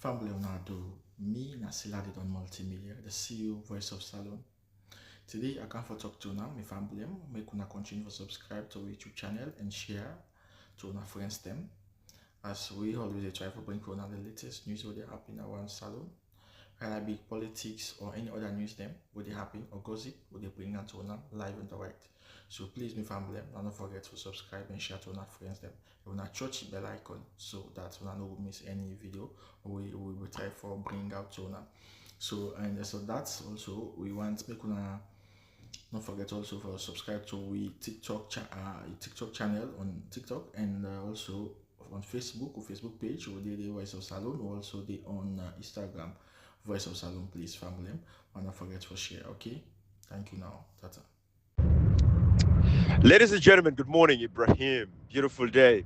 Family Leonardo, me Nasila did on multimedia, the CEO voice of Salon. Today I come for talk to now, my family, make una continue to subscribe to our YouTube channel and share to our friends them. As we always try to bring on the latest news what they happen around Salon, whether it be politics or any other news them, what they happen or gossip, what they bring out to live and direct. So please, my family, don't forget to subscribe and share to our friends them. You want to touch the bell icon so that you don't miss any video we will try for bring out to now. So that's also we want make una don't forget also for subscribe to we TikTok channel on TikTok and also on Facebook or Facebook page or the Voice of Salon or also the on Instagram Voice of Salon. Please family, and don't forget to share. Okay, thank you now. Tata. Ladies and gentlemen, good morning, Ibrahim. Beautiful day.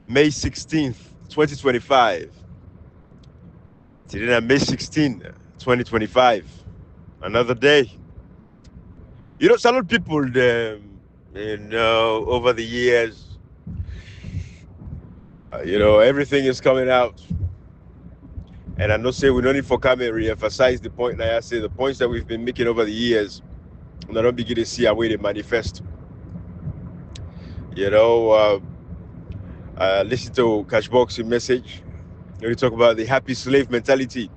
May 16th, 2025. Today, May 16th, 2025. Another day. You know, some people, over the years, everything is coming out. And I know say we don't need for come and re-emphasize the point that I say, the points that we've been making over the years, and I don't begin to see our way to manifest. Listen to Cashbox's message where they talk about the happy slave mentality,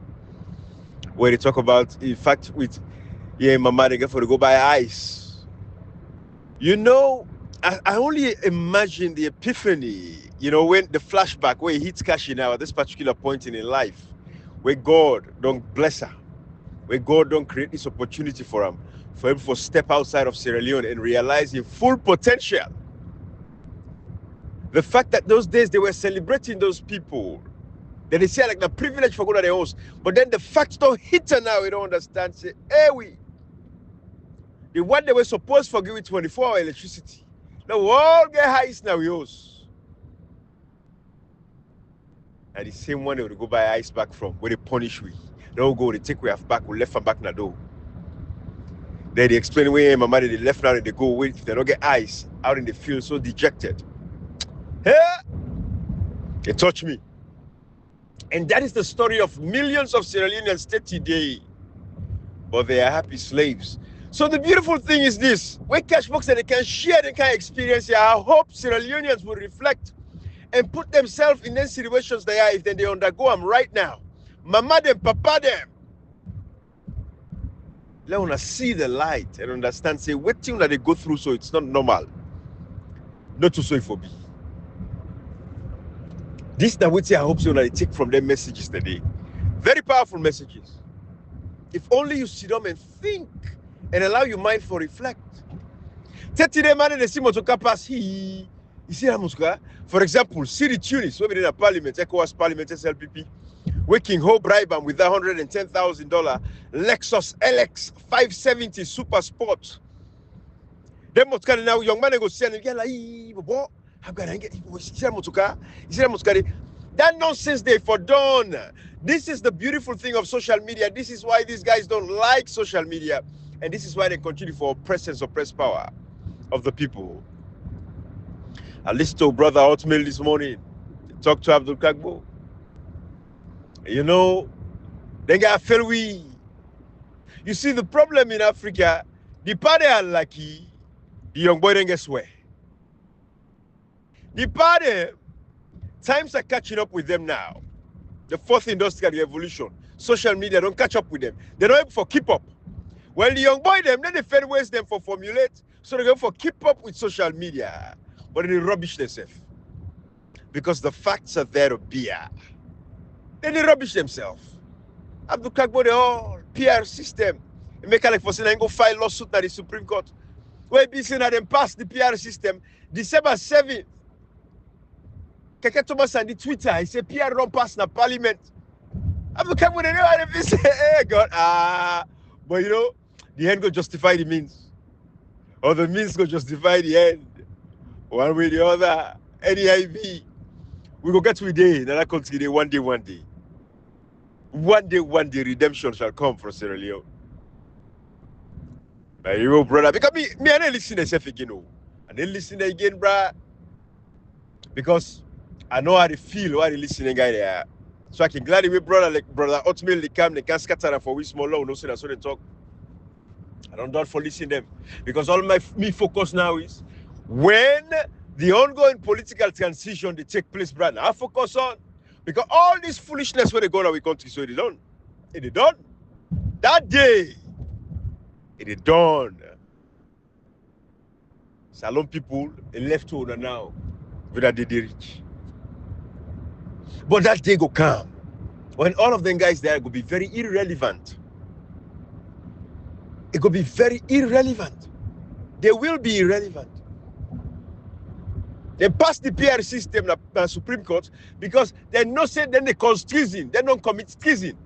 where they talk about, in fact, with mama they go for to go buy ice. I only imagine the epiphany, when the flashback where he hits Kashi now at this particular point in his life, where God don't bless her, where God don't create this opportunity for him to step outside of Sierra Leone and realize his full potential. The fact that those days they were celebrating those people, that they say like the privilege for God at their house, but then the facts don't hit her now, we don't understand. Say, the one they were supposed to give it 24-hour electricity. Now we all get highs now, yours. And the same one they would go buy ice back from, where they punish we. They all go, they take we have back, we left and back na door. Then they explain where my money they left now and they go away. If they don't get ice out in the field, so dejected. Hey! They touch me. And that is the story of millions of Sierra Leoneans today. But they are happy slaves. So the beautiful thing is this. When Cashbox said they can share the kind of experience here, I hope Sierra Leoneans will reflect and put themselves in those situations they are if they undergo them right now. Mama them, papa them. Let us see the light and understand, say, what thing that they go through so it's not normal. Not to say for me. This is what I hope so that they take from their messages today. Very powerful messages. If only you sit down and think and allow your mind for reflect. For example, City Tunis, where we in a parliament, ECOWAS parliament, SLPP, waking whole bribe them with that $110,000 Lexus LX 570 Super Sport. Then what's kind of now young man go sell and get like, how can I get that nonsense they for done. This is the beautiful thing of social media. This is why these guys don't like social media. And this is why they continue for oppress and suppress power of the people. I listened to Brother Hotmail this morning. Talk to Abdul Kagbo. They got feel we. You see, the problem in Africa, the party are lucky, the young boy don't get swear. The party, times are catching up with them now. The fourth industrial revolution, social media don't catch up with them. They're not able for keep up. Well, the young boy them, then they fair ways them for formulate, so they go for keep up with social media. But they rubbish themselves. Because the facts are there to bear. Then they rubbish themselves. Abdul Kagbo, the whole PR system. They make like for saying go file lawsuit at the Supreme Court. Where be saying that them pass the PR system December 7th. Keke Thomas and the Twitter, he said PR don't pass the parliament. Abdul Kagbo, they never say, hey God, but the end go justify the means. Or the means go justify the end. One way or the other, NEIB. We go get to a day, another country, one day. One day, redemption shall come for Sierra Leone. My brother, because me I don't listen to myself again, I didn't listen again, bruh. Because I know how they feel, how they listening guy there. So I can gladly with brother ultimately come, they can scatter for we small law, no say that's what they talk. I don't doubt for listening them. Because all me focus now is when the ongoing political transition they take place, brother, I focus on. Because all this foolishness where they go to our country, so they done. It is done. That day, it is done. Salon people, they left order now. Whether they rich. But that day go come. When all of them guys there go be very irrelevant. It could be very irrelevant. They will be irrelevant. They pass the PR system, the Supreme Court, because they no say then they cause treason. They don't commit treason.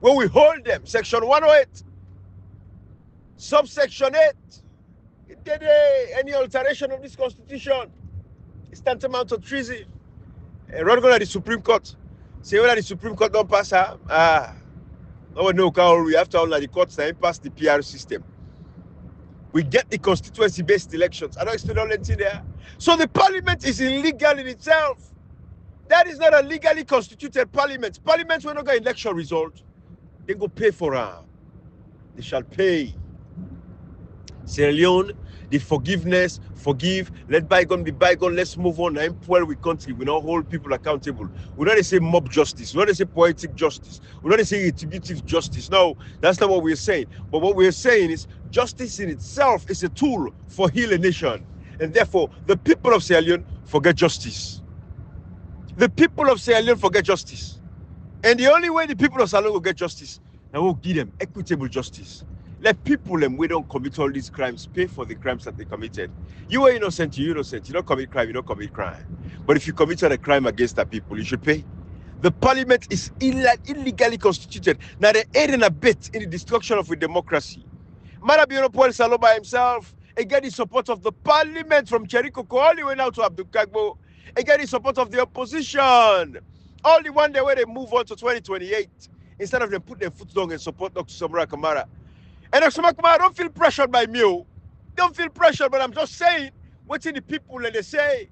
When we hold them, Section 108, subsection 8, any alteration of this constitution is tantamount to treason. And run go to the Supreme Court. Say whether the Supreme Court don't pass her, no one know how we have to all the courts that pass the PR system. We get the constituency-based elections. I don't explain all that in there. So the parliament is illegal in itself. That is not a legally constituted parliament. Parliament will not get election result. They go pay for her. They shall pay. Sierra Leone, the forgiveness, forgive, let bygone be bygone, let's move on. I'm poor with country. We don't hold people accountable. We don't say mob justice. We don't say poetic justice. We don't say retributive justice. No, that's not what we're saying. But what we're saying is justice in itself is a tool for heal a nation. And therefore, the people of Sierra Leone forget justice. The people of Sierra Leone forget justice. And the only way the people of Sierra Leone will get justice, now we'll give them equitable justice. Let people them we don't commit all these crimes pay for the crimes that they committed. You are innocent, you're innocent. You don't commit crime, you don't commit crime. But if you committed a crime against the people, you should pay. The parliament is illegally constituted. Now they aid and abet in the destruction of a democracy. Marabiono Paul Salo by himself, again the support of the parliament from Cherikoko all the way now to Abdul Kagbo, again the support of the opposition. All the one day where they move on to 2028, instead of them put their foot down and support Dr. Samura Kamara. And Dr. Samura Kamara, don't feel pressured by me. Don't feel pressured, but I'm just saying what's in the people and they say.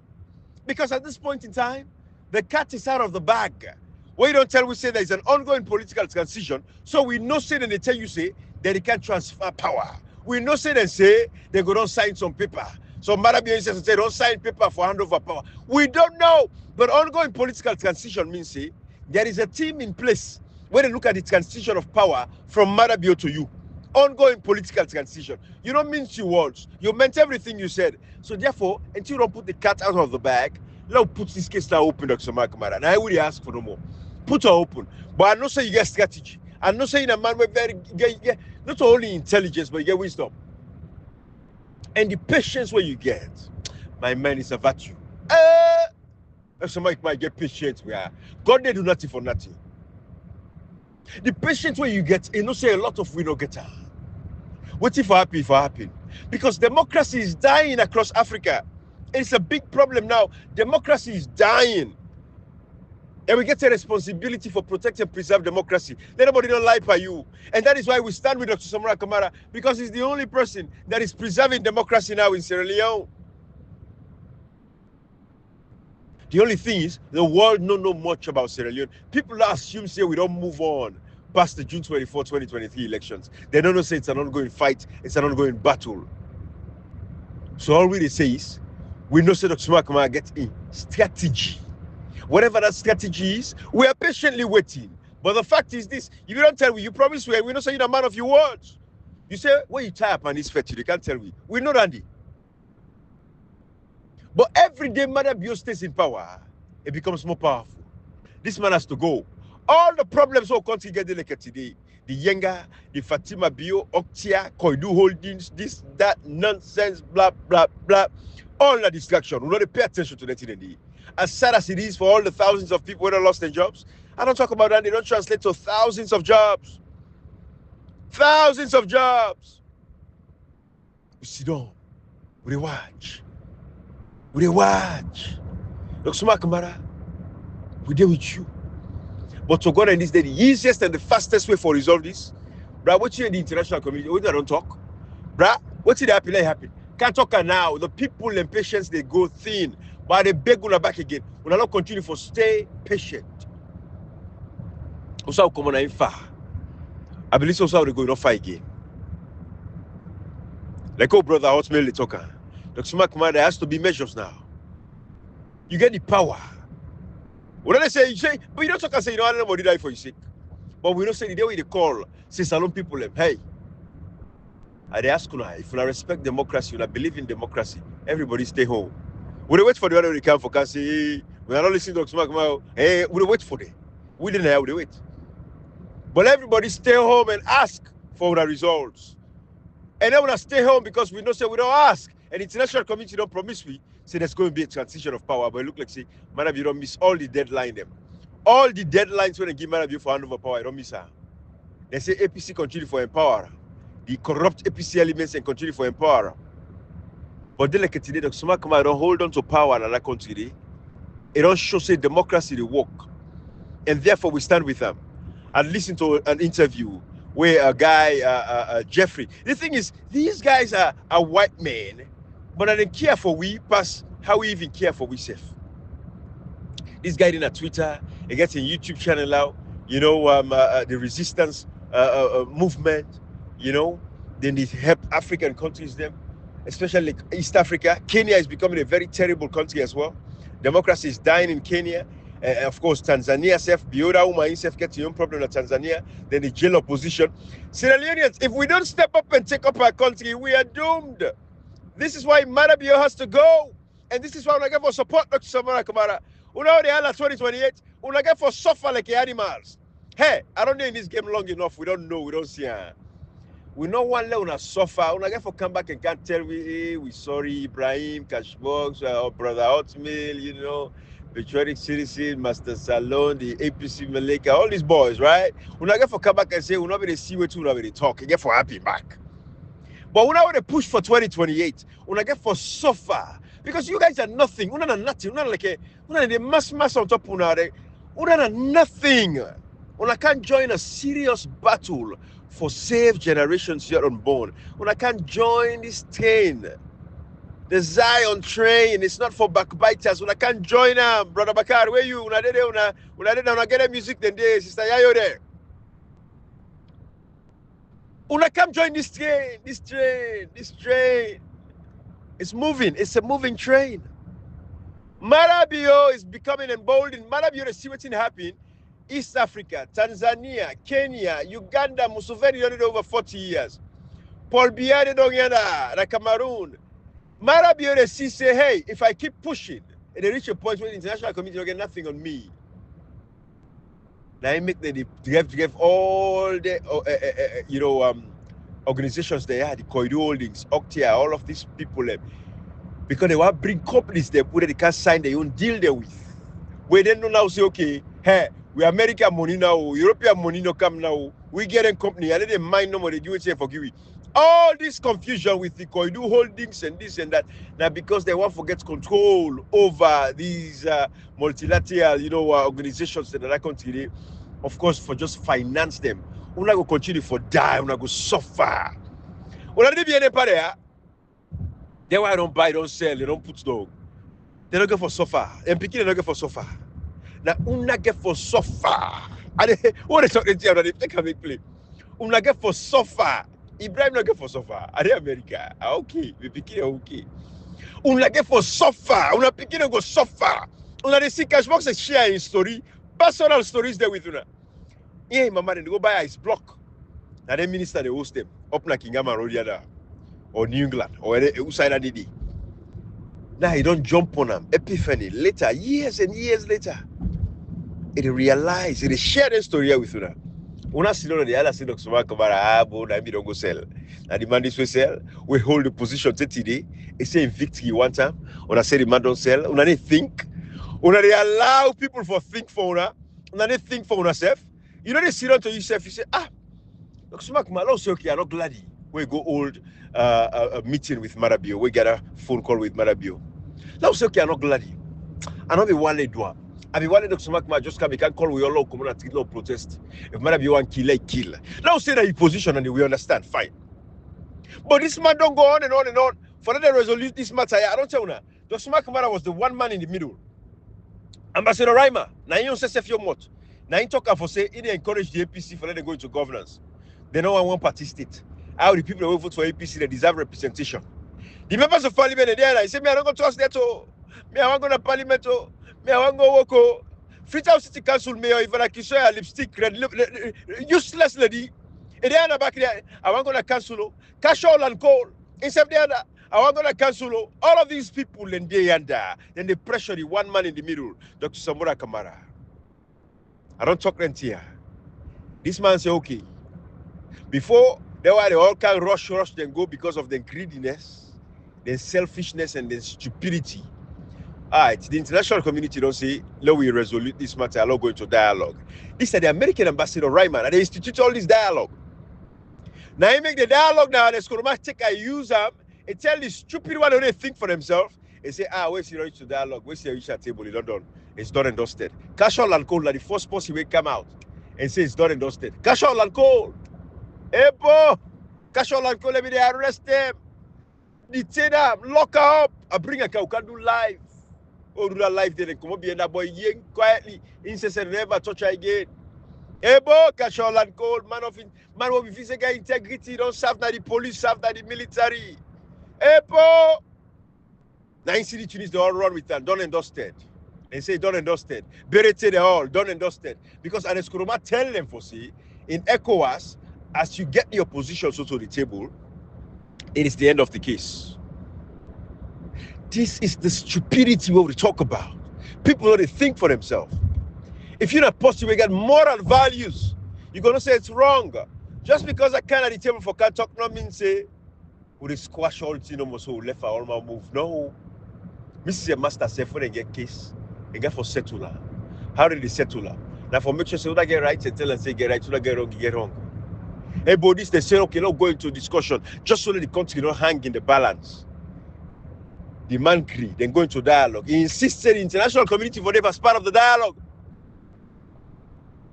Because at this point in time, the cat is out of the bag. What you don't tell, we say there is an ongoing political transition. So we know say and they tell you say that they can't transfer power. We know say and say they go don't sign some paper. So Marabio says say don't sign paper for handover power. We don't know. But ongoing political transition means say there is a team in place where they look at the transition of power from Marabio to you. Ongoing political transition. You don't mince your words. You meant everything you said. So therefore, until you don't put the cat out of the bag, let's put this case now open, Dr. Samura Kamara. And I will ask for no more. Put her open. But I know say you get strategy. I know say in a man with very get not only intelligence, but you get wisdom. And the patience where you get, my man, is a virtue. Somebody might get patience where God they do nothing for nothing. The patience where you get, you know, say a lot of we don't get her. What if happen? Because democracy is dying across Africa. It's a big problem now. Democracy is dying. And we get a responsibility for protect and preserve democracy. Let nobody don't lie by you. And that is why we stand with Dr. Samura Kamara, because he's the only person that is preserving democracy now in Sierra Leone. The only thing is, the world don't know much about Sierra Leone. People assume, say, we don't move on past the June 24, 2023 elections. They don't know, say, it's an ongoing fight, it's an ongoing battle. So all we say is, we know, say, Dr. Samura Kamara gets a strategy. Whatever that strategy is, we are patiently waiting. But the fact is this, if you don't tell me, you promise we don't say you're a man of your words. You say, when you tie up on this fetish, you can't tell me. We know Randy. But every day Mother Bio stays in power, it becomes more powerful. This man has to go. All the problems will continue to get delicate today. The Yenga, the Fatima Bio, Oktia, Koidu Holdings, this, that, nonsense, blah, blah, blah. All the distraction. We don't pay attention to that today. As sad as it is for all the thousands of people who have lost their jobs, I don't talk about that. They don't translate to thousands of jobs. Thousands of jobs. We sit down. We watch. We watch. Dr. Samura Kamara, we deal with you. But to God in this day, the easiest and the fastest way for resolve this, bruh, what you in the international community, we don't talk. Bruh, what's it happen? Can't talk now. The people and patience, they go thin. But they beg you back again. We will not continue for stay patient. Also, come on, I'm far. I believe also they go not fight again. Like, oh, brother, ultimately talker. Dr. Samura Kamara, there has to be measures now. You get the power. What do they say? You say, but you don't talk and say, you know, I don't know what die for your sake. But we don't say the day we they call, say, salon people, hey, I ask you, if you respect democracy, you believe in democracy, everybody stay home. We don't wait for the other to come for can say, we are not listening to Dr. Samura Kamara. Hey, we don't wait for them. We didn't have to wait. But everybody stay home and ask for the results. And then when I stay home because we don't say we don't ask, and international community don't promise we say there's going to be a transition of power. But it look like say, man, you don't miss all the deadline them. All the deadlines when they give man for handover power, I don't miss her. They say APC continue for empower. The corrupt APC elements and continue for empower. But then like today, Dr. Samura Kamara don't hold on to power in that country. It don't show say democracy they work. And therefore we stand with them. And listen to an interview where a guy, Jeffrey. The thing is, these guys are white men, but I don't care for we past how we even care for we self. This guy in a Twitter, he gets a YouTube channel out, you know, the resistance movement, you know, then they help African countries them, especially East Africa. Kenya is becoming a very terrible country as well. Democracy is dying in Kenya. Of course, Tanzania self, Biora Uma self gets your own problem in Tanzania, then the jail opposition. Sierra Leoneans, if we don't step up and take up our country, we are doomed. This is why Marabio has to go. And this is why I get for support Dr. Samura Kamara. Una the hell 2028, una get for suffer like animals. Hey, I don't know in this game long enough. We don't know, we don't see her. We don't want to let una suffer. Una get for come back and can't tell me, hey, we sorry, Ibrahim, Cashbox, our brother Hotmail, you know. Patriotic Citizen, Master Salon, the APC Malika, all these boys, right? When I get for come back and say, we're not going to see what we're going to talk, you get for happy back. But when I want to push for 2028, when I get for suffer, because you guys are nothing, we're not nothing, we're not like a mass on top, we're not nothing. When I can't join a serious battle for save generations here unborn, when I can't join this train, the Zion train, it's not for backbiters. When I can't join them, brother Bakar, where you? When I get a music then day, sister Yayo there. When I come join this train. It's moving. It's a moving train. Marabio is becoming emboldened. Marabio is see what's happening. East Africa, Tanzania, Kenya, Uganda, Museveni done it over 40 years. Paul Biya don't get Cameroon. Marabio say, hey, if I keep pushing, and they reach a point where the international community don't get nothing on me. Now I make the give all the organizations they are, the Koidu Holdings, Octia, all of these people, because they want to bring companies there where they can sign their own deal there with. Where they don't now say, okay, hey, we American money now, European money no come now, we get a company, and they mind no more, they do it say forgive it. All this confusion with the Koidu Holdings and this and that, now because they want to get control over these multilateral, organizations in that country, of course, for just finance them. We're not going to continue for die, we're not going to suffer. We're not going to be any part there. That's why I don't buy, don't sell, they don't put dog. They don't get for suffer. And picking they don't get for suffer. Now, we're not get for suffer. What is talking to you? They can make play. We're not get for suffer. Ibrahim not get for suffer. Are they America? Okay, we picking okay. We're not get for suffer. We're not picking go suffer. We're not see Cashbox and share his story. Personal stories there with you. Yeah, my man, they go buy his block. And then minister they host them up like Kingama Road or New England or outside of the Now he don't jump on them. Epiphany later, years and years later, it realize it share the story with you. When I see the other side of Samura Kamara, I don't go sell. Now the man this way sell, we hold the position today. It say victory one time. When I say the man don't sell, when they think, when they allow people for think for una, when they think for yourself, they sit down to yourself, you say, Samura Kamara, say okay, I'm not glad we go hold a meeting with Marabio. We get a phone call with Marabio. Now say okay, I'm not glad. I don't be one do. I be one Dr. Samura Kamara just come, he can call we all law community law protest. If Marabio want kill, kill. Now say that he position and we understand, fine. But this man don't go on and on and on. For that resolve this matter, I don't tell you now. Dr. Samura Kamara was the one man in the middle. Ambassador Raima, na yon se your mot. Now in talk for say, they encourage the APC for them go into governance. They know one party state. How the people who vote for APC, they deserve representation. The members of parliament are there, I say, me, I don't go trust that, oh. Me, I want to go to parliament, oh. Me, I want to go work, oh. Freetown City Council mayor, even like you say, lipstick, red, useless lady. And then back there, I want to go to council, oh. Cash all and coal. Instead there, I want to go to council, oh. All of these people, and they under, then they pressure the one man in the middle, Dr. Samura Kamara. I don't talk rent here. This man say, okay. Before, they all can rush, then go because of the greediness, the selfishness, and the stupidity. All right, the international community don't say, let we resolve this matter, I'll go into dialogue. This is the American ambassador, Ryman, and they institute all this dialogue. Now, he make the dialogue now, and the take I use them, and tell the stupid one who they think for themselves, and say, where's the right to dialogue? Where's the issue table? It's not done. It's done and dusted. Cash all and coal, like the first person will come out and say it's done and dusted. Cash all and coal. Hey, boy, cash all and coal, let me arrest them. Detain them, lock up. I bring a car, can do live. Oh, do that live, then come up here, that boy, young, quietly, incessant, never touch her again. Hey, boy, cash all and coal, man of physical integrity, don't serve that the police, serve that the military. Hey, boy. Now, in city Tunis, they all run with them, done and dusted. They say done and dusted. Berete they all done and dusted. Because Aneskuruma tell them for see, in ECOWAS, as you get the opposition so to the table, it is the end of the case. This is the stupidity we talk about. People don't think for themselves. If you're not positive, you get moral values. You're gonna say it's wrong. Just because I can't at the table for can't talk, no means say we squash all things almost so left all my move. No. Mrs. Master said when they get case. They get for settle. How did they settle? Now for make sure say, get right and tell and say get right, so get wrong, get wrong. Hey, but this they say, okay, not go into discussion, just so that the country not hang in the balance. The man agree, then go into dialogue. He insisted the international community for them as part of the dialogue.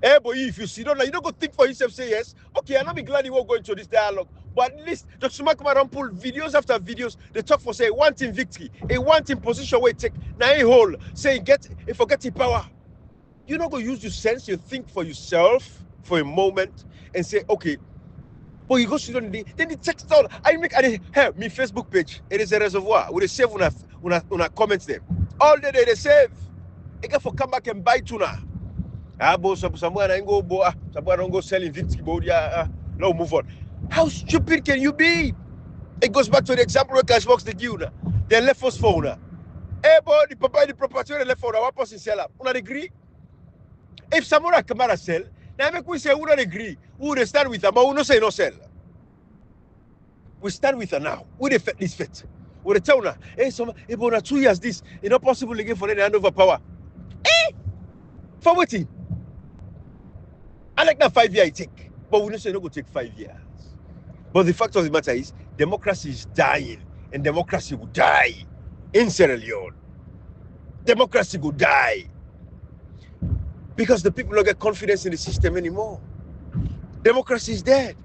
Hey, boy, if you see, you don't go think for yourself, say yes. Okay, I'm not be glad you won't go into this dialogue. But at least Dr. Samura Kamara pull videos after videos. They talk for say one team victory, a one team position where take now a whole say forget the power. You're not gonna use your sense, you think for yourself for a moment and say, okay, but you go sit on the then the text all I make at the me Facebook page. It is a reservoir. We save una comments there. All day they save. They get for come back and buy tuna. Someone ain't go someone don't go selling victory, no move on. How stupid can you be? It goes back to the example where Cashbox the give. They left us for una. Hey boy, the property they left for one person sell up. Una agree? If Samura Kamara sell, now make we say we don't agree. Who they stand with them, but we no say no sell. We stand with her now. We the fit this fit. We the tell her, hey, about 2 years this, it's not possible again for them to hand over power. Eh? For waiting. I like that 5 years I take, but we don't say no go take 5 years. But the fact of the matter is, democracy is dying, and democracy will die in Sierra Leone. Democracy will die because the people don't get confidence in the system anymore. Democracy is dead.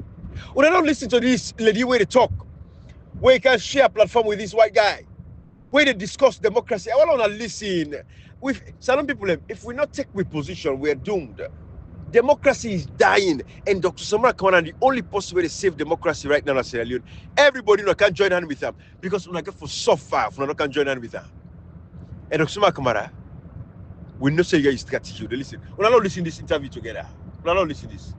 When I don't listen to this lady where they talk, where you can share a platform with this white guy, where they discuss democracy, I want to listen. With some people, if we not take with position, we are doomed. Democracy is dying, and Dr. Samura Kamara, the only possible way to save democracy right now in Sierra Leone, everybody can join hand with them because we get for so far, we can join hand with them. And Dr. Samura Kamara, we know say you guys strategy. Listen, we not listen to this interview together. We not listen to this.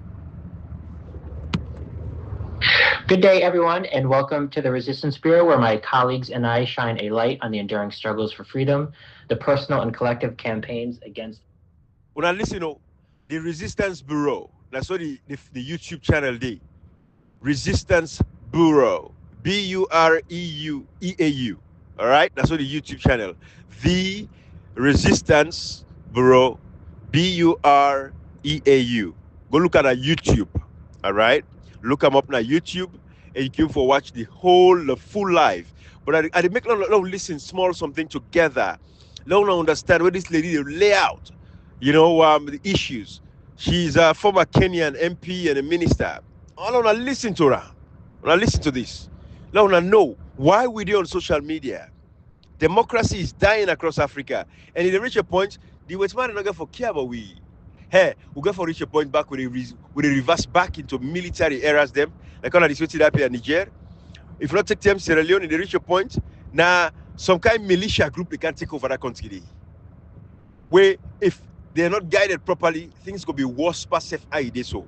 Good day, everyone, and welcome to the Resistance Bureau, where my colleagues and I shine a light on the enduring struggles for freedom, the personal and collective campaigns against. When I listen to the Resistance Bureau, that's what the YouTube channel did. Resistance Bureau, BUREUEAU. All right, that's what the YouTube channel. The Resistance Bureau, BUREAU. Go look at our YouTube. All right, look them up on YouTube, and you can for watch the full live. But I make listen small something together. Let understand what this lady lay out. The issues. She's a former Kenyan MP and a minister. I want to listen to her. I want to listen to this. I want to know why we do on social media. Democracy is dying across Africa. And if they reach a point, the West man are not going to care about we. hey, we go for reach a point back with a reverse back into military eras them, like on the Switch in Niger. If not take them Sierra Leone, they reach a point, now some kind of militia group they can take over that country. Where if they're not guided properly, things could be worse past FID so.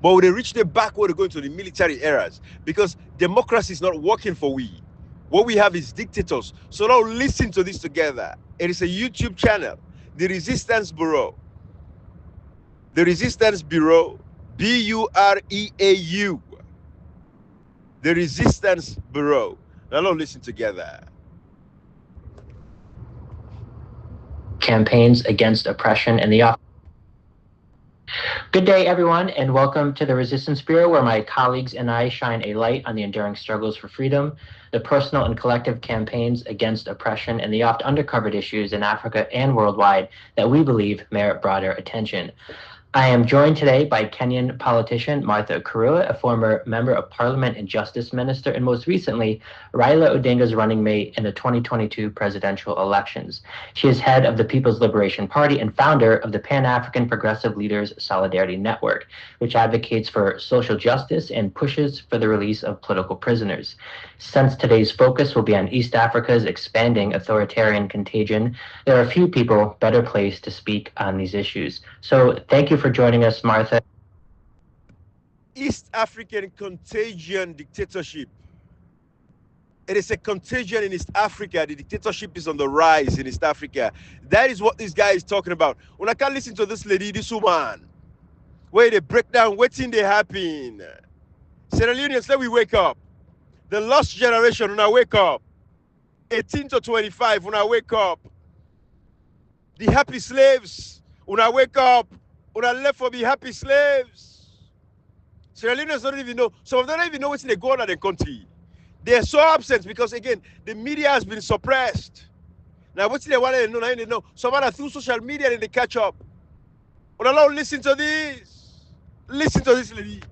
But when they reach the back where they go into the military eras, because democracy is not working for we. What we have is dictators. So now listen to this together. It is a YouTube channel, The Resistance Bureau. The Resistance Bureau, B-U-R-E-A-U. The Resistance Bureau. Now let's listen together. Campaigns against oppression and the Good day, everyone, and welcome to the Resistance Bureau, where my colleagues and I shine a light on the enduring struggles for freedom, the personal and collective campaigns against oppression, and the oft undercovered issues in Africa and worldwide that we believe merit broader attention. I am joined today by Kenyan politician Martha Karua, a former member of parliament and justice minister, and most recently, Raila Odinga's running mate in the 2022 presidential elections. She is head of the People's Liberation Party and founder of the Pan-African Progressive Leaders Solidarity Network, which advocates for social justice and pushes for the release of political prisoners. Since today's focus will be on East Africa's expanding authoritarian contagion, there are few people better placed to speak on these issues. So thank you for joining us, Martha. East African contagion dictatorship. It is a contagion in East Africa. The dictatorship is on the rise in East Africa. That is what this guy is talking about. When I can't listen to this lady, this woman, where they break down what's in they happen. Sierra Leoneans, let we wake up. The lost generation, when I wake up. 18 to 25, when I wake up. The happy slaves, when I wake up. When I left for be happy slaves. Sierra Leoneans don't even know. Some of them don't even know what's in the go on in the country. They are so absent because, again, the media has been suppressed. Now, what's they want to know? Now they know. Some other through social media, and they catch up. But allow, listen to this. Listen to this lady.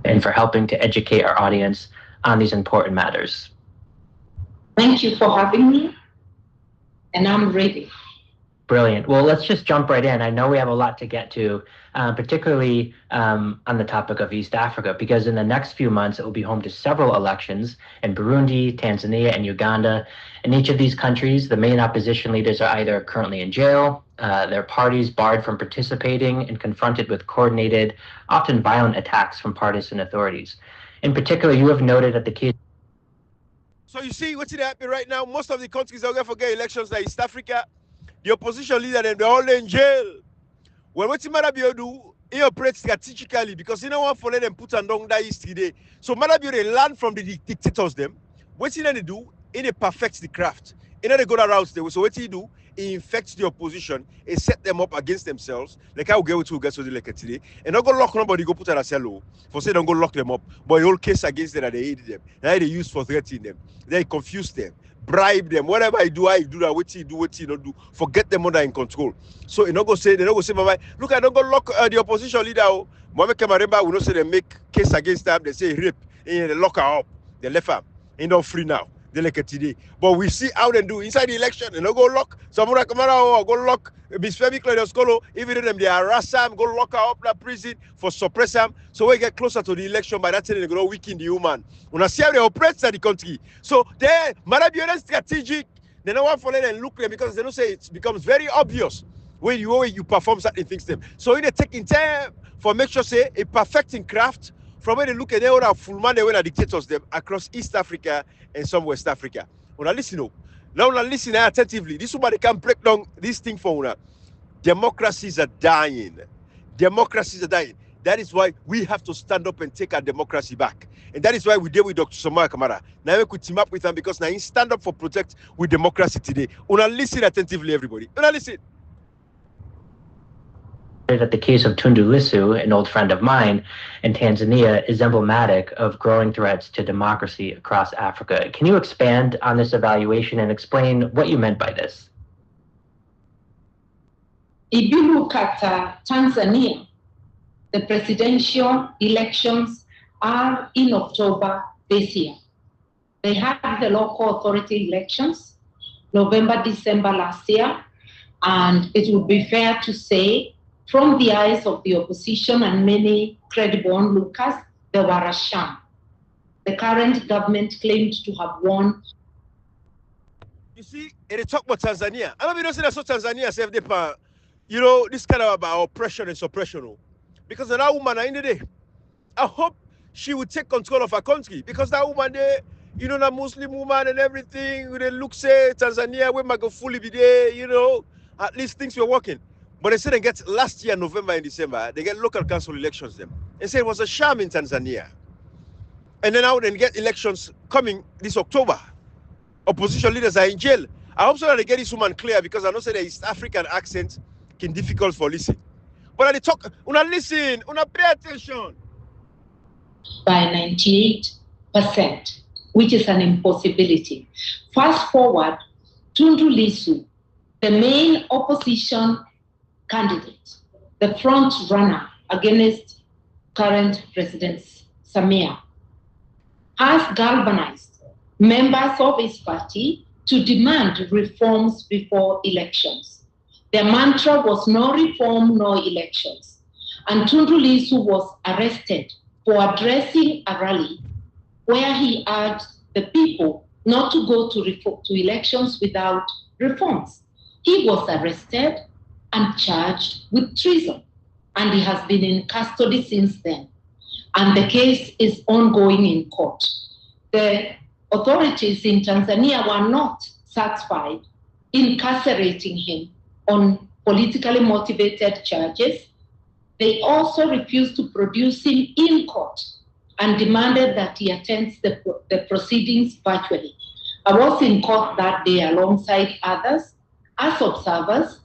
And for helping to educate our audience on these important matters. Thank you for having me, and I'm ready. Brilliant. Well, let's just jump right in. I know we have a lot to get to, particularly on the topic of East Africa, because in the next few months, it will be home to several elections in Burundi, Tanzania, and Uganda. In each of these countries, the main opposition leaders are either currently in jail, their parties barred from participating, and confronted with coordinated, often violent attacks from partisan authorities. In particular, you have noted that the case. So you see what's happening right now? Most of the countries are going to forget elections like East Africa. The opposition leader, they're all in jail. Well, what's the matter do? He operates strategically because he don't want to let them put on down that East today. So matter they learn from the dictators them. What's he gonna do? He perfects the craft. He they go that route. So what he do? He infects the opposition. He set them up against themselves. Like how we get to guys like today. And not go lock nobody. Go put on a cell. For say don't go lock them up. But the whole case against them that they hated them. Now they use for threatening them. They confuse them. Bribe them, whatever I do that, what he not do, forget them under in control. So they don't go say, bye. Look, I don't go lock the opposition leader. Mohamed Kamaremba will not say they make case against them, they say rape, and they lock her up, they left her, ain't not free now. They like it today. But we see how they do inside the election, they don't go lock Samura Kamara or go lock Bisfemi Claudius Colo, even them they harass them, go lock her up in prison for suppress them. So we get closer to the election, by that time they go weaken the human. When I see how they operate the country. So they Marabian strategic, they don't want to let them look them because they don't say it becomes very obvious when you perform certain things them. So in a taking time for make sure say a perfecting craft from when they look at the full man they were dictators them across East Africa and some West Africa. When I listen up. Now listen attentively. This woman they can break down this thing for una. Democracies are dying. Democracies are dying. That is why we have to stand up and take our democracy back. And that is why we deal with Dr. Samura Kamara. Now we could team up with him because now he stand up for protect with democracy today. Una listen attentively, everybody. Una listen. That the case of Tundu Lissu, an old friend of mine in Tanzania, is emblematic of growing threats to democracy across Africa. Can you expand on this evaluation and explain what you meant by this? If you look at Tanzania, the presidential elections are in October this year. They had the local authority elections, November, December last year. And it would be fair to say, from the eyes of the opposition and many credible onlookers, they were a sham. The current government claimed to have won. You see, they talk about Tanzania. I don't say that's what Tanzania said, you know, this kind of about oppression and suppression. Because that woman, in the day, I hope she would take control of her country. Because that woman there, you know, that Muslim woman and everything, they look, say, Tanzania, we might go fully be there, you know, at least things were working. But they said they get last year, November and December, they get local council elections them. They said it was a sham in Tanzania. And then now they get elections coming this October. Opposition leaders are in jail. I hope so that they get this woman clear, because I know say the East African accent can difficult for listen. But they talk, una listen, una pay attention. By 98%, which is an impossibility. Fast forward, Tundu Lissu, the main opposition candidate, the front runner against current President Samia, has galvanized members of his party to demand reforms before elections. Their mantra was no reform, no elections. And Tundu Lissu was arrested for addressing a rally where he urged the people not to go to elections without reforms. He was arrested and charged with treason, and he has been in custody since then. And the case is ongoing in court. The authorities in Tanzania were not satisfied incarcerating him on politically motivated charges. They also refused to produce him in court and demanded that he attends the proceedings virtually. I was in court that day alongside others as observers.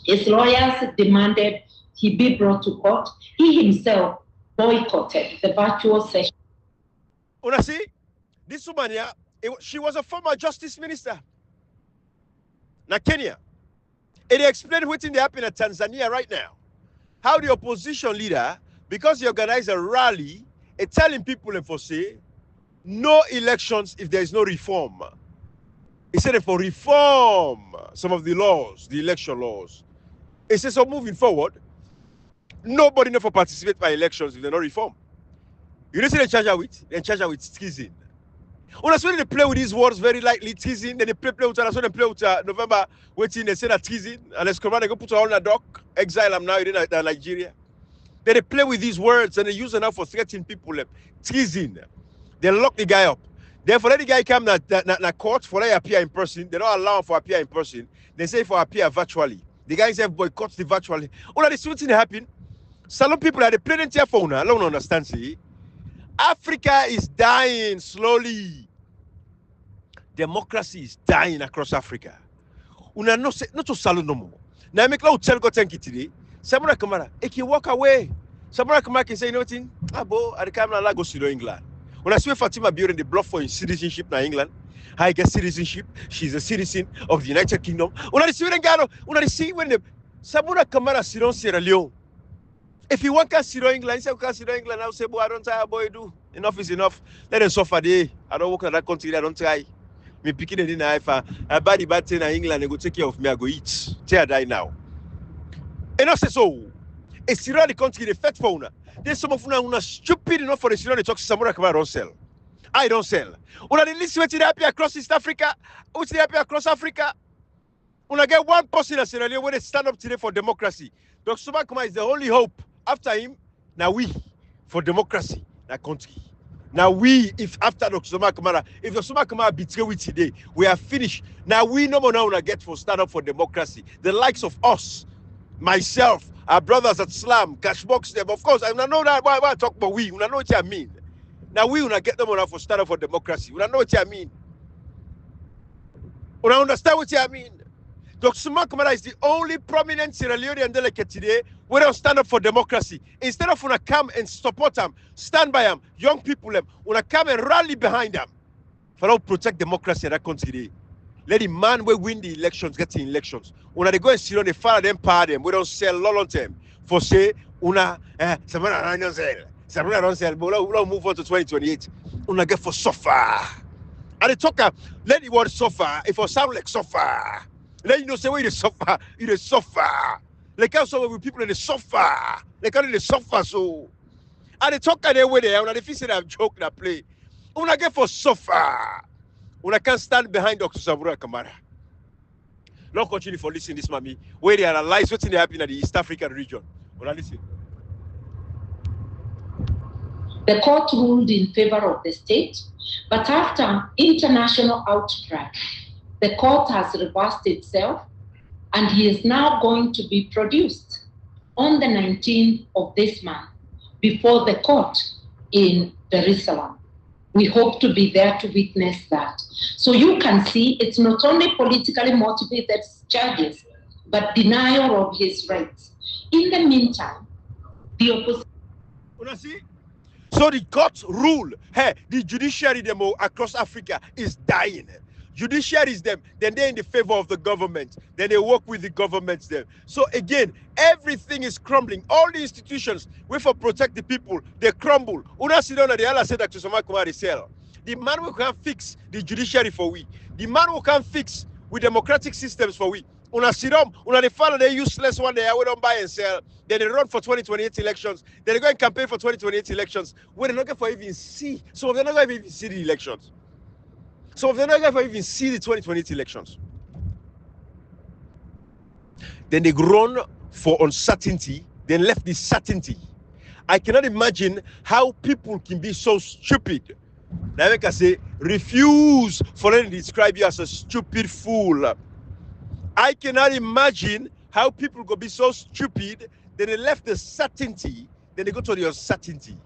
His lawyers demanded he be brought to court. He himself boycotted the virtual session. Una see, this woman here, she was a former justice minister. Now Kenya, it explained what's in the happening in Tanzania right now. How the opposition leader, because he organized a rally, telling people and for say, no elections if there is no reform. He said for reform some of the laws, the election laws. He says so moving forward, nobody never participate by elections if they're not reform. You know what they charge her with? They charge her with teasing. When they play with these words very lightly, teasing, then they play with her, so they play with her, November, waiting, they say that teasing, and let's come on, they go put her on a dock, exile them now in Nigeria. Then they play with these words and they use them now for threatening people, teasing. They lock the guy up. Therefore, let the guy come to court for they appear in person. They don't allow him for appear in person. They say for appear virtually. The guy said boycott the virtually. All of this thing happen. Some people are the playing their phone. I don't understand. See, Africa is dying slowly. Democracy is dying across Africa. Una no to salon no more. Now make la tell go thank you today. Samura Kamara, he can walk away. Samura Kamara can say, you know what? Abo, I come na go to England. When I see Fatima building the bluff for citizenship in England, I get citizenship. She's a citizen of the United Kingdom. When I see when the Samura Kamara sit on Sierra Leone. If you want to sit on England, you say sit on England. I'll say, boy, I don't try, boy, do enough is enough. Let them suffer there. I don't work in that country. I don't try. Me picking it in a bad thing in England. They go take care of me. I go eat. Till I die now. And I say so. It's still the country the fat fauna. There's some of una stupid enough for the Sierra talk Samura Kamara don't sell. I don't sell. Una the list what's happy across East Africa, what's happy across Africa. Una get one person in Sierra Leone when they stand up today for democracy. Dr. Samura Kamara is the only hope. After him, now we for democracy, that country. Now we, if after Dr. Samura Kamara, if Dr. Samura Kamara betray we today, we are finished. Now we no more now get for stand up for democracy. The likes of us, myself, our brothers at Slam, Cashbox them. Of course, I know that why I talk about we. We know what I mean. Now we will get them on for stand up for democracy. We know what I mean. We understand what I mean. Dr. Samura Kamara is the only prominent Sierra Leonean delegate today where they'll stand up for democracy. Instead of wanna come and support them, stand by them, young people them, wanna come and rally behind them. For all protect democracy in that country today. Let the man who win the elections get in elections. When they go and sit on the fire them, power them, we don't sell long term. For say, Samura don't sell. Samura don't sell, but we'll move on to 2028. Una get for suffer. And they talk, let the word suffer, if it sound like suffer. Let you know say where you suffer, you suffer. Like how some of people in the suffer, like how they suffer so. And they talk their way there, and if you say that joke that play, when I get for suffer, when I can't stand behind Dr. Samura Kamara. Not continue for listening this mommy, where they analyze what's happening in the East African region. When I listen. The court ruled in favor of the state, but after international outcry, the court has reversed itself, and he is now going to be produced on the 19th of this month before the court in Jerusalem. We hope to be there to witness that. So you can see it's not only politically motivated charges, but denial of his rights. In the meantime, the opposition. So the court rule, hey, the judiciary demo across Africa is dying. Judiciary is them, then they're in the favor of the government, then they work with the governments there. So again, everything is crumbling. All the institutions, we for protect the people, they crumble. Una Sidona, the Allah said that to Samura Kamara sell. The man who can fix the judiciary for we, the man who can fix with democratic systems for we. Una Sidom, una the follow the useless one there, we don't buy and sell. Then they run for 2028 elections. Then they go and campaign for 2028 elections. When they're not going for even see. So they're not going to even see the elections. So they're not going to even see the 2028 elections. Then they run for uncertainty, then left the certainty. I cannot imagine how people can be so stupid. Now I can say, refuse for them to describe you as a stupid fool. I cannot imagine how people could be so stupid. Then they left the certainty, then they go to the uncertainty.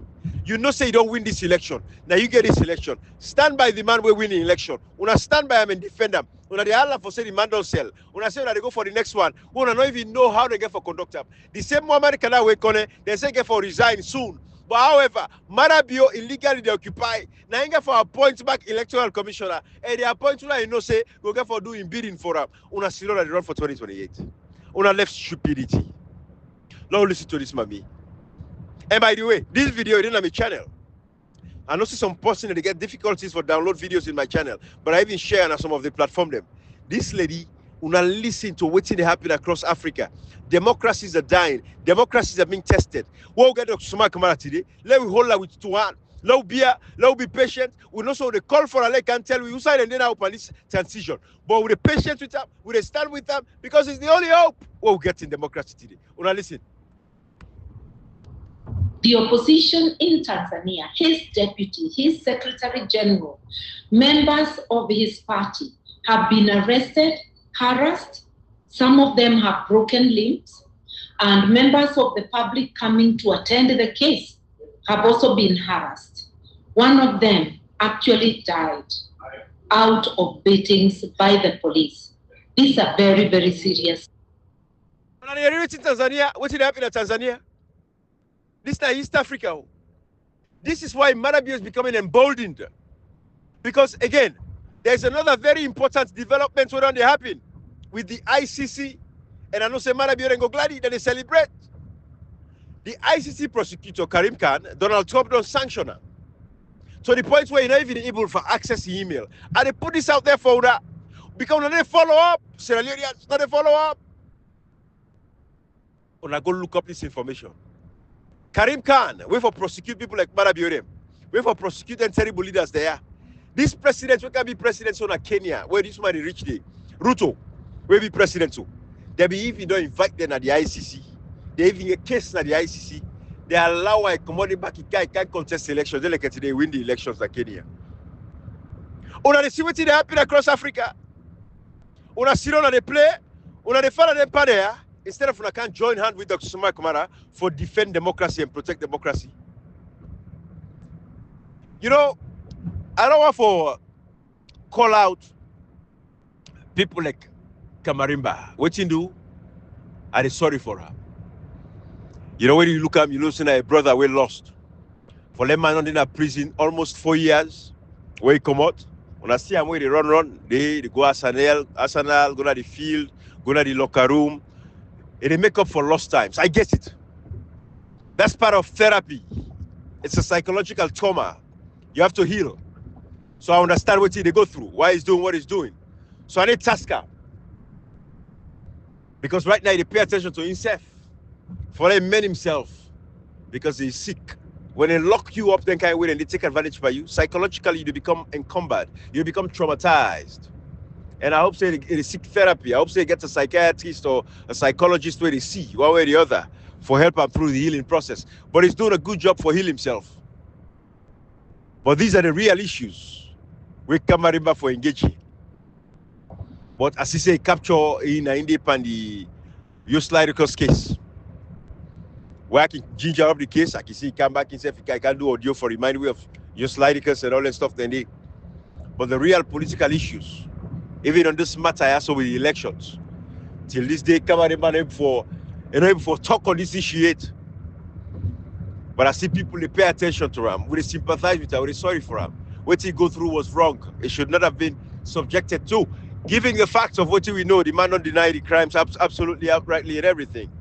You know, say you don't win this election. Now you get this election. Stand by the man we win the election. Una stand by him and defend them. Una the Allah for say the man don't sell. Una say that they go for the next one. Una not even know how they get for conduct them. The same moment can I wake on it, they say get for resign soon. But however, Marabio illegally they occupy. Now you get for appoint back electoral commissioner. And the appoint you know say go get for doing bidding for them. Una still that they run for 2028. Una left stupidity. Now listen to this, mommy. And by the way, this video is on my channel. I know some person they get difficulties for download videos in my channel, but I even share on some of the platform them. This lady, una listen to what's happening across Africa. Democracies are dying. Democracies are being tested. We'll get Dr. Samura Kamara today. Let me hold her with two hands. Let be patient. We know so they call for a can tell we side and then our police transition. But with the patient with them, we stand with them because it's the only hope we'll get in democracy today. Una listen. The opposition in Tanzania, his deputy, his secretary general, members of his party have been arrested, harassed. Some of them have broken limbs, and members of the public coming to attend the case have also been harassed. One of them actually died out of beatings by the police. These are very, very serious. In Tanzania, what did happen in Tanzania? This is East Africa. This is why Marabio is becoming emboldened. Because again, there's another very important development when they happen with the ICC. And I know say Marabio and go gladly that they celebrate. The ICC prosecutor Karim Khan, Donald Trump don't sanction her. To the point where you're not even able for access to email. And they put this out there for that. Because when they follow up, Sierra Leoneans, not they follow up. When I go look up this information. Karim Khan, we for prosecute people like Marabio. We for prosecute and terrible leaders there. This president, we can be president in Kenya, where this man reached the Ruto, will be president too. They be even don't invite them at the ICC. They even a case at the ICC. They allow a commodity back in guy can't contest elections. They like they win the elections like Kenya. Una see what happen across Africa. Una sit on the play, una the follow them there. Instead of una can join hand with Dr. Samura Kamara for defend democracy and protect democracy. You know, I don't want to call out people like Kamarimba. What you do, I'm sorry for her. You know, when you look at him, you listen to a brother we lost. For them man in a prison almost 4 years. Where he come out, when I see him where they run, they go Arsenal, go to the field, go to the locker room. And they make up for lost times. I get it. That's part of therapy. It's a psychological trauma. You have to heal. So I understand what they go through, why he's doing what he's doing. So I need Tasker. Because right now they pay attention to himself. For him man himself. Because he's sick. When they lock you up, then kind of way and they take advantage by you, psychologically you become encumbered. You become traumatized. And I hope say it is seek therapy. I hope say get a psychiatrist or a psychologist where they see one way or the other for help him through the healing process. But he's doing a good job for heal himself. But these are the real issues we Kamara for engaging. But as he say, capture in India and the Uslidicus case. Where I can ginger up the case, I can see he come back and say I can do audio for remind me of Uslidicus and all that stuff. Then but the real political issues, even on this matter, also with the elections, till this day, Kamara for talk on this issue yet. But I see people they pay attention to him. We sympathize with him. We're sorry for him. What he go through was wrong. It should not have been subjected to. Giving the facts of what we know, the man don't deny the crimes absolutely, outrightly, and everything.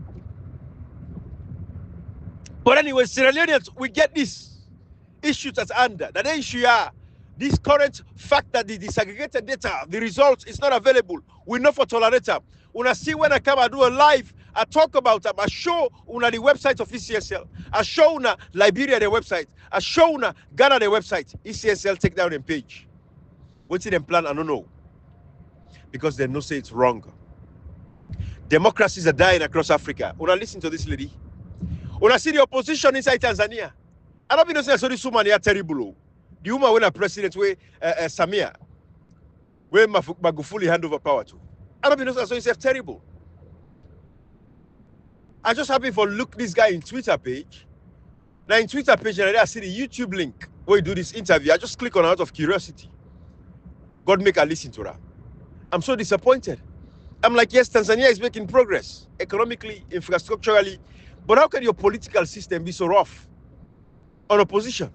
But anyway, Sierra Leoneans, we get this issue that's under. That issue are this current fact that the disaggregated data, the results is not available. We know for tolerate them. When I see when I come and do a live, I talk about them. I show una the website of ECSL. I show una Liberia the website. I show una Ghana the website. ECSL take down the page. What's in them plan? I don't know. Because they know say it's wrong. Democracies are dying across Africa. Una listen to this lady. Una see the opposition inside Tanzania. I don't know say so this woman is terrible. The woman when a president where Samia, where Magufuli hand over power to. I don't know so it's terrible. I just happy for look this guy in Twitter page. Now in Twitter page, and I see the YouTube link where you do this interview. I just click on it out of curiosity. God make I listen to that. I'm so disappointed. I'm like, yes, Tanzania is making progress economically, infrastructurally, but how can your political system be so rough on opposition?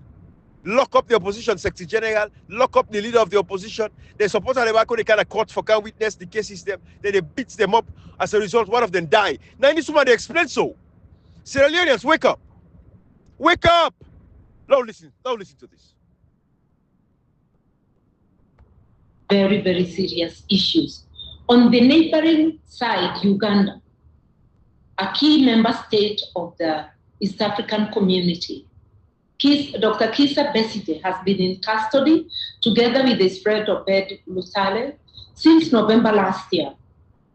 Lock up the opposition secretary general, lock up the leader of the opposition. They support Alebako, they kind of court for can witness the case system. Then they beat them up. As a result, one of them die. Now in this woman, they explain so. Sierra Leoneans, wake up. Wake up. Now listen to this. Very, very serious issues. On the neighboring side, Uganda, a key member state of the East African community, Dr. Kisa Besite has been in custody together with his friend Obed Lusale since November last year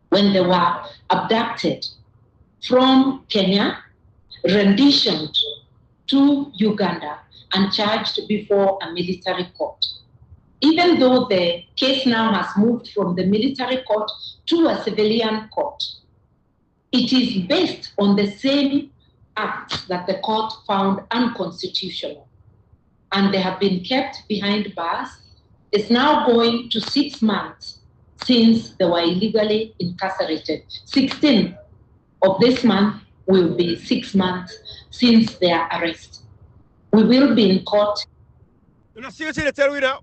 when they were abducted from Kenya, renditioned to Uganda, and charged before a military court. Even though the case now has moved from the military court to a civilian court, it is based on the same acts that the court found unconstitutional. And they have been kept behind bars. It's now going to 6 months since they were illegally incarcerated. 16th of this month will be 6 months since their arrest. We will be in court. You know, see what they tell you now?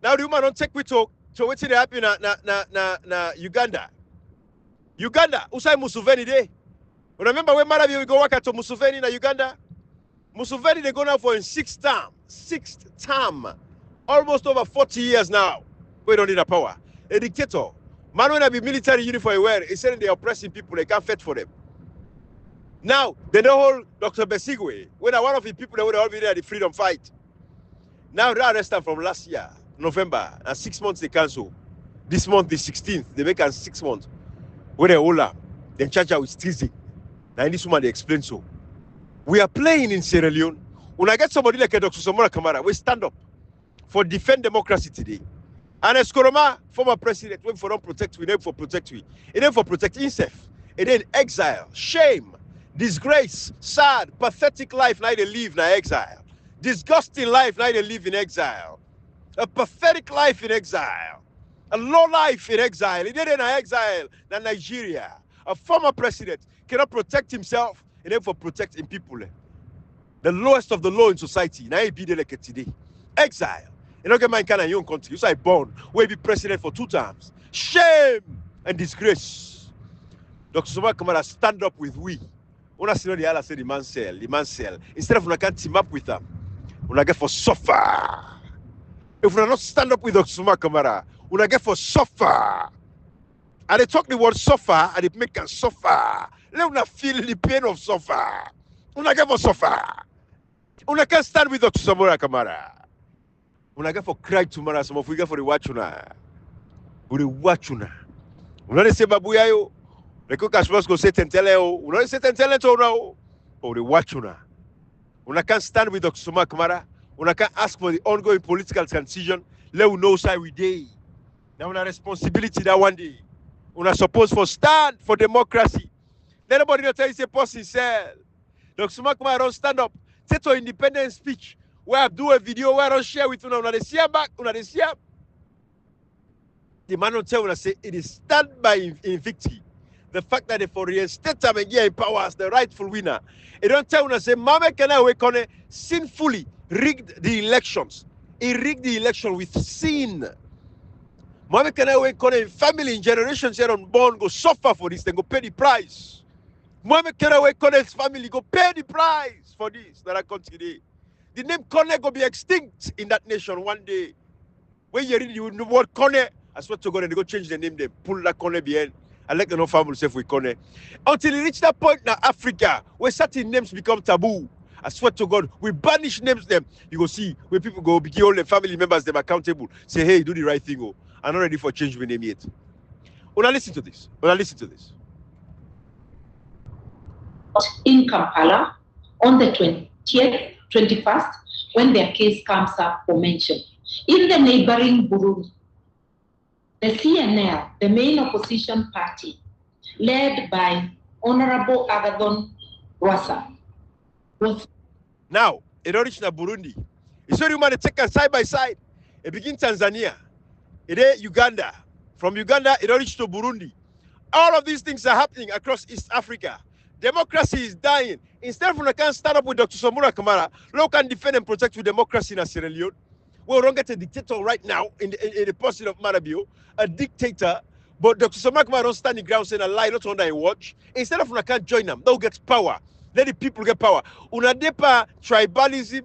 Now the woman don't take me to what's happening na Uganda. Uganda, Usai Museveni day. Remember when Malawi go work at Museveni in Uganda? Museveni they go now for a sixth term. Almost over 40 years now. We don't need a power. A dictator. Man when I be military uniform wear, he said they're oppressing people, they can't fight for them. Now, they don't hold Dr. Besigwe. When one of the people that would all be there at the freedom fight. Now they arrest them from last year, November, and 6 months they cancel. This month, the 16th, they make us 6 months. Where they hold her, then charge her with teasing. Now in this woman, they explain so. We are playing in Sierra Leone. When I get somebody like Dr. Samura Kamara, we stand up for defend democracy today. And Eskoroma, former president, went for don't protect we, for protect we. It ain't for protect himself. It ain't exile, shame, disgrace, sad, pathetic life now they live in exile. Disgusting life now they live in exile. A pathetic life in exile. A low life in exile. It ain't in exile than Nigeria. A former president cannot protect himself, and therefore protect his people. The lowest of the low in society. Now he be there like today. Exile. You don't get my kind of young country. You say born, where be president for 2 terms. Shame and disgrace. Dr. Samura Kamara stand up with we. When see the other say the man sell. Instead of we can team up with them, we get for suffer. If we not stand up with Dr. Samura Kamara, we get for suffer. And they talk the word suffer, and it make us suffer. Let una feel the pain of suffer. Una get for suffer. Una can stand with Dr. Samura Kamara. Una get for cry tomorrow. Some of we get for the watch una. For the watch una. Una de se babuya yo. The cook as well go say tentele o. Una de se tentele to now. For the watch una. Una can stand with Dr. Samura Kamara. Una can ask for the ongoing political transition. Let we know side we day. Now una responsibility that one day. Una supposed for stand for democracy. Let nobody not tell you say person cell. Dr. Samura Kamara don't stand up. Say to independent speech. Where I do a video where I don't share with una. Una de see back. Una de see. The man don't tell una say it is stand by invicti. The fact that the for reinstate them and in power as the rightful winner. It don't tell una say Mama Kana Wekone sinfully rigged the elections. He rigged the election with sin. Mama Kana Wekone family in generations here unborn go suffer for this, then go pay the price. Mama Kana Wekone's family go pay the price for this that I continue. The name Kone go be extinct in that nation one day. When you read the word Kone, I swear to God, and they go change the name, they pull that Kone behind. I like the no family say we Kone. Until it reach that point in Africa, where certain names become taboo. I swear to God, we banish names them. You go see where people go be all the family members them accountable. Say, hey, do the right thing. Oh, I'm not ready for change my name yet. Una listen to this. Una listen to this. In Kampala on the 20th, 21st, when their case comes up for mention. In the neighboring Burundi, the CNL, the main opposition party, led by Honorable Agathon Rwasa, was now it reached Burundi. It's only man take side by side. It begins Tanzania, it is Uganda. From Uganda, it reached to Burundi. All of these things are happening across East Africa. Democracy is dying. Instead of we can stand up with Dr. Samura Kamara, we can defend and protect with democracy in Sierra Leone. We don't get a dictator right now in the position of Marabio, a dictator. But Dr. Samura Kamara don't stand the ground saying a lie, not under a watch. Instead of we can join them, they'll get power. Let the people get power. Una depa tribalism,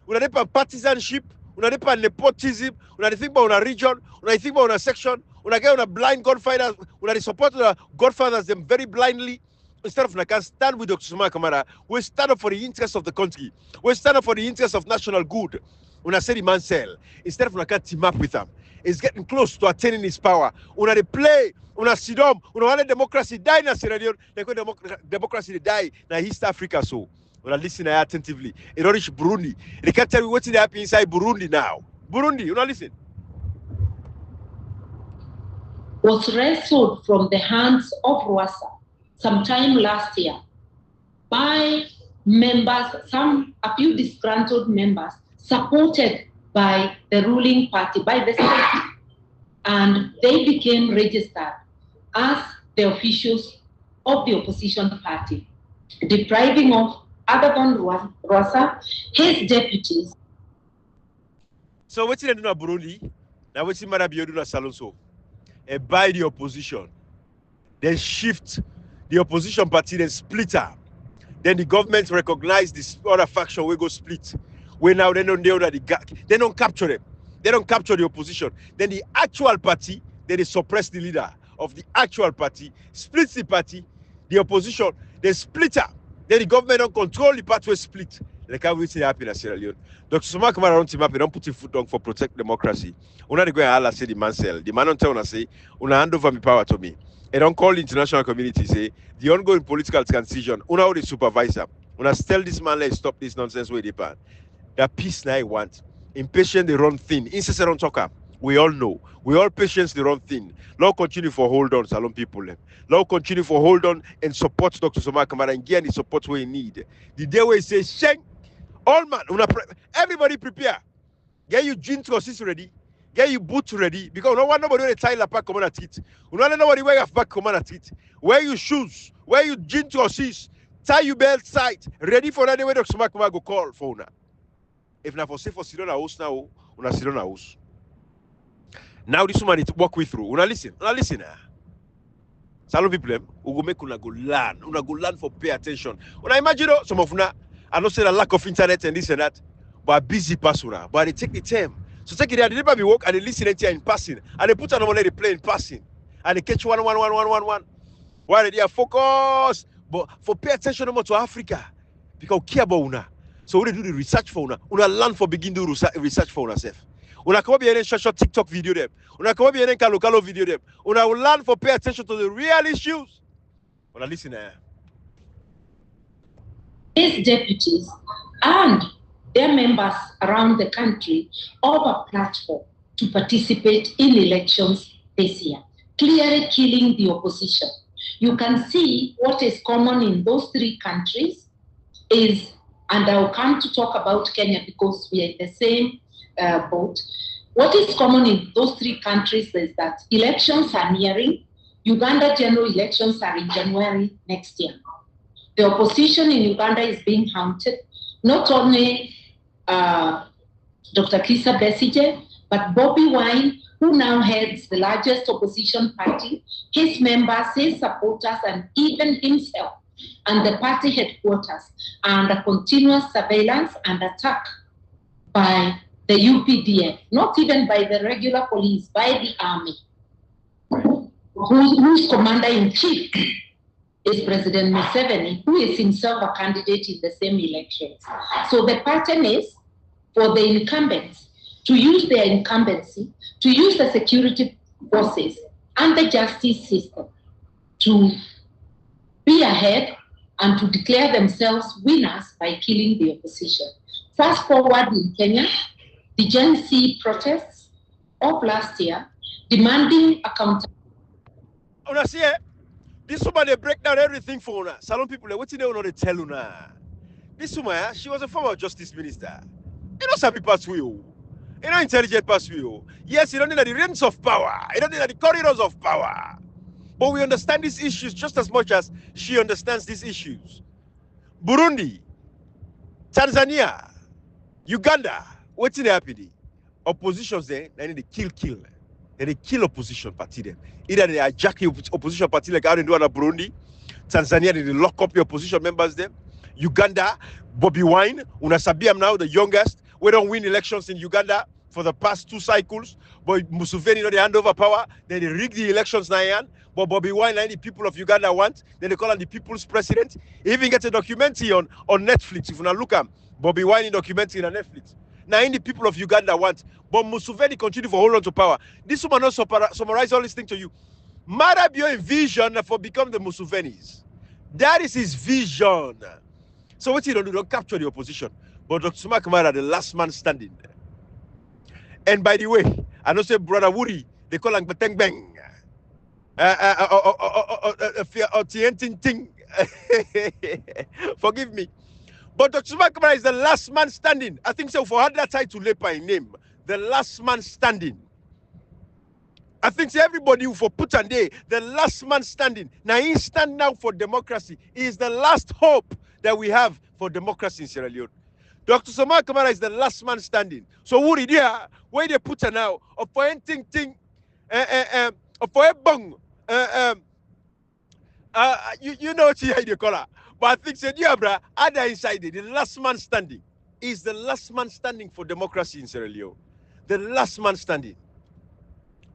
una depa partisanship, una depa nepotism, una think about una region, una think about una section, una get una blind godfathers, una the support the godfathers them very blindly. Instead of like stand with Dr. Samura Kamara, we stand up for the interests of the country. We stand up for the interests of national good. Una say the man sell. Instead of like team up with them, it's getting close to attaining his power. Una they play, una sidom, una want democracy die na Sierra Leone, democracy they die na East Africa so. Una listen attentively. It don't reach Burundi. They can't tell me what's happening inside Burundi now. Burundi, una listen. Was wrestled from the hands of Rwasa sometime last year by members, a few disgruntled members, supported by the ruling party, by the state, and they became registered as the officials of the opposition party, depriving of Agathon Rwasa, his deputies. So what's in the Burundi? Now what's in Marabio na Salonso? By the opposition, then shift the opposition party, then split her. Then the government recognize this other faction, we go split. We now they don't know that they don't capture them. They don't capture the opposition. Then the actual party, then they suppress the leader of the actual party, splits the party, the opposition, they split her. Then the government don't control the pathway split. Like how we see happen in Sierra Leone. Dr. Samura Kamara don't team up, don't put his foot down for protect democracy. Una de go and say the man sell. The man don't tell una say, una hand over my power to me. And don't call the international community say the ongoing political transition. Una how the supervisor. Una tell this man let's stop this nonsense where they pan. That peace now I want. Impatient the wrong thing. Incessant don't talk up. We all know. We all patience the wrong thing. Lord continue for hold on, Salon people. Lord continue for hold on and support Dr. Samura Kamara and get the support we need. The day where he says, Shank, all man, everybody prepare. Get your jeans crosses ready. Get your boots ready. Because no one nobody will tie la pack command at it. No one nobody wear a back command at it. Wear your shoes. Wear your jeans crosses. Tie your belt tight. Ready for any way Dr. Samura Kamara go call for una. If not for safe for sit on a house now, una sit on a house. Now this woman need to walk with through. Una listen. Salon people, who go make una go learn for pay attention. Una imagine some of una, I don't say the lack of internet and this and that, but busy persona, but they take the time. So take it there, they never be work and they listen to in passing, and they put on they play in passing. and they catch one. Why they are focused? But for pay attention more to Africa because care about una. So we do the research for una learn for begin do research for una self. Una come be any short TikTok video them. Una come be any local video them. Una will learn for pay attention to the real issues. Una listen here. These deputies and their members around the country have a platform to participate in elections this year, clearly killing the opposition. You can see what is common in those three countries is, and I'll come to talk about Kenya because we are in the same boat. What is common in those three countries is that elections are nearing. Uganda general elections are in January next year. The opposition in Uganda is being hunted, not only Dr. Kizza Besigye, but Bobi Wine, who now heads the largest opposition party, his members, his supporters, and even himself and the party headquarters are under continuous surveillance and attack by the UPDF, not even by the regular police, by the army, whose commander-in-chief is President Museveni, who is himself a candidate in the same elections. So the pattern is for the incumbents to use their incumbency, to use the security forces and the justice system to be ahead and to declare themselves winners by killing the opposition. Fast forward in Kenya, the Gen Z protests of last year demanding accountability. Una see this woman they break down everything for una. Salon people, what they want to tell una? This woman, she was a former justice minister. You know some people pass you. You know intelligent pass you. Yes, you don't need the realms of power. You don't need the corridors of power. But we understand these issues just as much as she understands these issues. Burundi, Tanzania, Uganda, what's in the happy? Oppositions there, they need to kill. They kill opposition party them. Either they hijack the opposition party like how they do in Burundi, Tanzania, they lock up the opposition members there. Uganda, Bobi Wine, Unasabiam now, the youngest. We don't win elections in Uganda for the past 2 cycles. But Museveni, you know, they hand over power. Then they rig the elections now. But Bobi Wine and the people of Uganda want. Then they call him the people's president. He even gets a documentary on Netflix. If you now look at Bobi Wine in documentary on Netflix. Now in the people of Uganda want. But Museveni continue for hold on to power. This woman also summarize all this thing to you. Marabio's vision for become the Musevenis. That is his vision. So what he don't do, don't capture the opposition. But Dr. Samura Kamara, the last man standing. And by the way, I know say Brother Woody, they call him Beteng Bang. Forgive me. But Dr. Samura Kamara is the last man standing. I think so for had that title by name. The last man standing. I think so everybody who for put and day, the last man standing. Now he stand now for democracy. He is the last hope that we have for democracy in Sierra Leone. Dr. Samura Kamara is the last man standing. So who did where they put her now? Of for anything of for a bung. You know what they call her. But I think said bra, other inside it, the last man standing is the last man standing for democracy in Sierra Leone. The last man standing.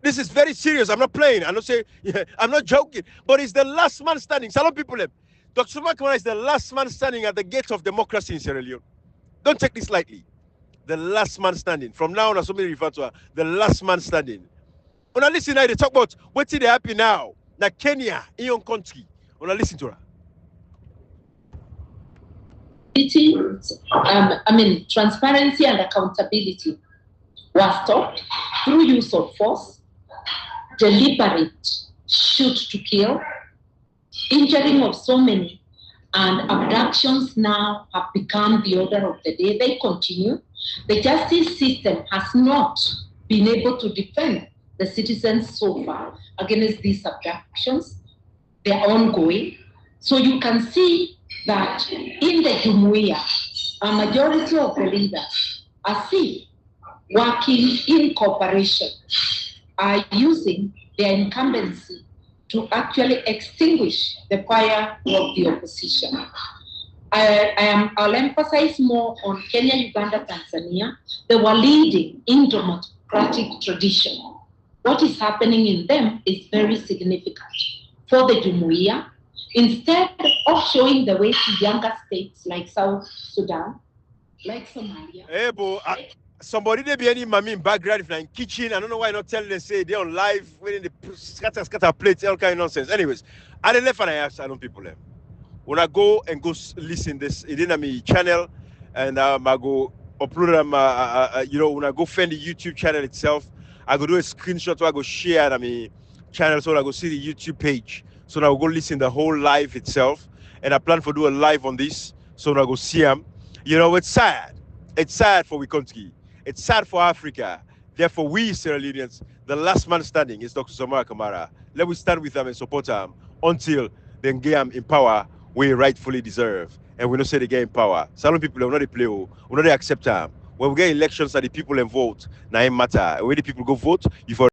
This is very serious. I'm not playing. I'm not saying I'm not joking. But it's the last man standing. Some people Dr. Samura Kamara is the last man standing at the gates of democracy in Sierra Leone. Don't take this lightly. The last man standing. From now on, somebody refer to her. The last man standing. When I listen now, they talk about what's they happy now. Now Kenya, in your country. When I listen to her. Transparency and accountability was stopped through use of force, deliberate shoot to kill, injuring of so many, and abductions now have become the order of the day. They continue. The justice system has not been able to defend the citizens so far against these abductions. They are ongoing. So you can see that in the Jumuiya, a majority of the leaders are still working in cooperation, are using their incumbency to actually extinguish the fire of the opposition. I'll emphasize more on Kenya, Uganda, Tanzania. They were leading in democratic tradition. what is happening in them is very significant for the Jumuiya. Instead of showing the way to younger states like South Sudan, like Somalia. Hey, bro, somebody they be any mommy in background if they're in kitchen. I don't know why not telling them say they're on live when they scatter plates, all kind of nonsense. Anyways, I left and I asked I don't people them. When I go and go listen this, it in my channel, and I go upload them. When I go find the YouTube channel itself, I go do a screenshot. So I go share on my channel, so I go see the YouTube page. So I go listen the whole live itself, and I plan for do a live on this. So I go see them. It's sad. It's sad for Wikonski. It's sad for Africa. Therefore, we Sierra Leoneans, the last man standing is Dr. Samura Kamara. Let us stand with them and support them until they get them in power we rightfully deserve. And we don't say they get in power. Some people will not play, we not accept them. When we get elections that the people and vote, now it matter. When the people go vote, you for